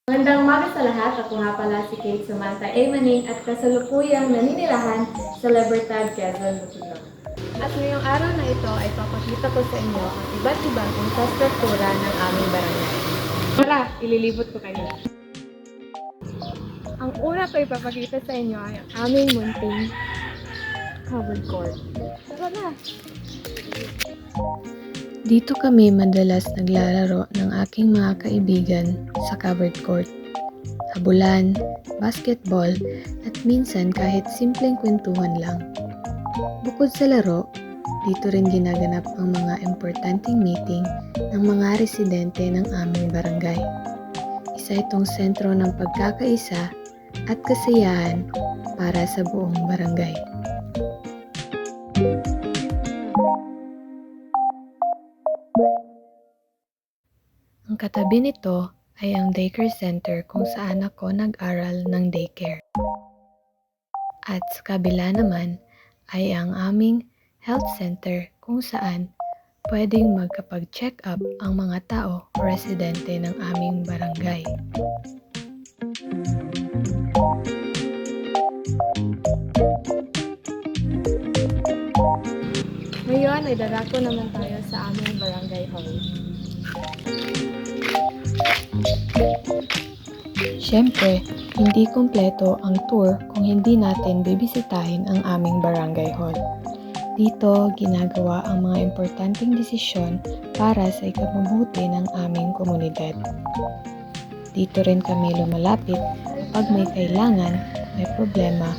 Magandang umaga sa lahat. Ako nga pala si Kate Samantha A. Maning at kasalukuyang naninirahan sa Libertad, Quezon, Bukidnon. At ngayong araw na ito ay papakita ko sa inyo ang iba't ibang infrastruktura ng aming barangay. Tara, ililibot ko kayo. Ang una ko ipapakita sa inyo ay ang aming munting covered court. Tara! Dito kami madalas naglalaro ng aking mga kaibigan sa covered court. Habulan, basketball, at minsan kahit simpleng kwentuhan lang. Bukod sa laro, dito rin ginaganap ang mga importanteng meeting ng mga residente ng aming barangay. Isa itong sentro ng pagkakaisa at kasiyahan para sa buong barangay. Ang katabi nito ay ang daycare center kung saan ako nag-aral ng daycare. At sa kabila naman ay ang aming health center kung saan pwedeng magkapag-check up ang mga tao o residente ng aming barangay. Ngayon ay dadako naman tayo sa aming barangay hall. Siyempre, hindi kumpleto ang tour kung hindi natin bibisitahin ang aming barangay hall. Dito, ginagawa ang mga importanteng desisyon para sa ikabubuti ng aming komunidad. Dito rin kami lumalapit pag may kailangan, may problema,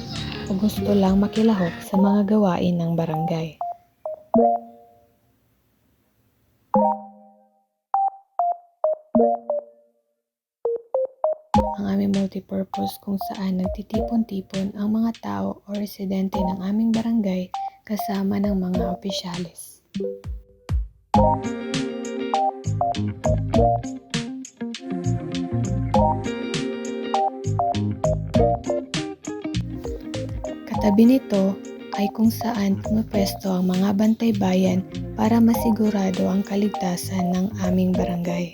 o gusto lang makilahok sa mga gawain ng barangay. Ang aming multipurpose kung saan nagtitipon-tipon ang mga tao o residente ng aming barangay kasama ng mga opisyalis. Katabi nito ay kung saan pumapwesto ang mga bantay bayan para masigurado ang kaligtasan ng aming barangay.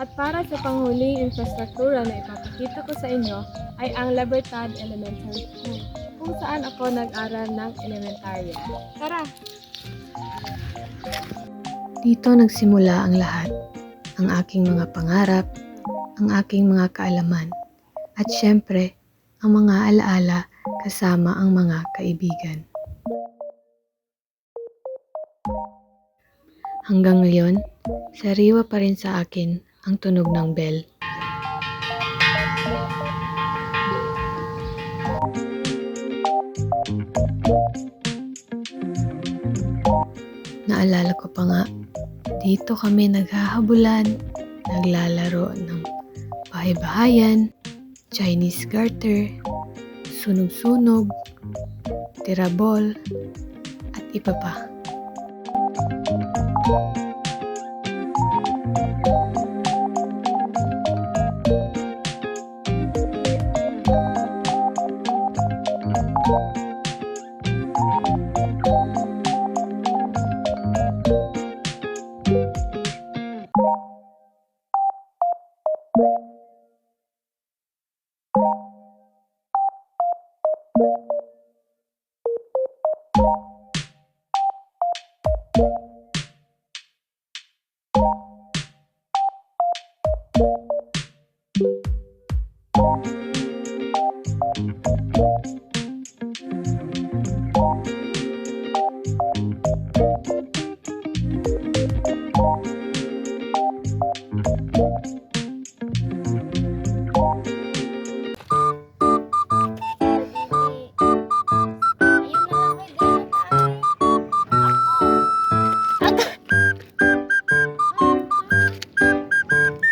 At para sa panghuling infrastruktura na ipapakita ko sa inyo ay ang Libertad Elementary School, kung saan ako nag-aral ng elementarya. Tara! Dito nagsimula ang lahat, ang aking mga pangarap, ang aking mga kaalaman, at syempre, ang mga alaala kasama ang mga kaibigan. Hanggang ngayon, sariwa pa rin sa akin ang tunog ng bell. Naalala ko pa nga, dito kami naghahabulan, naglalaro ng bahay-bahayan, Chinese garter, sunog-sunog, tirabol, at iba pa.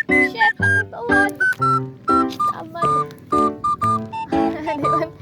Shit! Ako tawad! Tama. Di ba?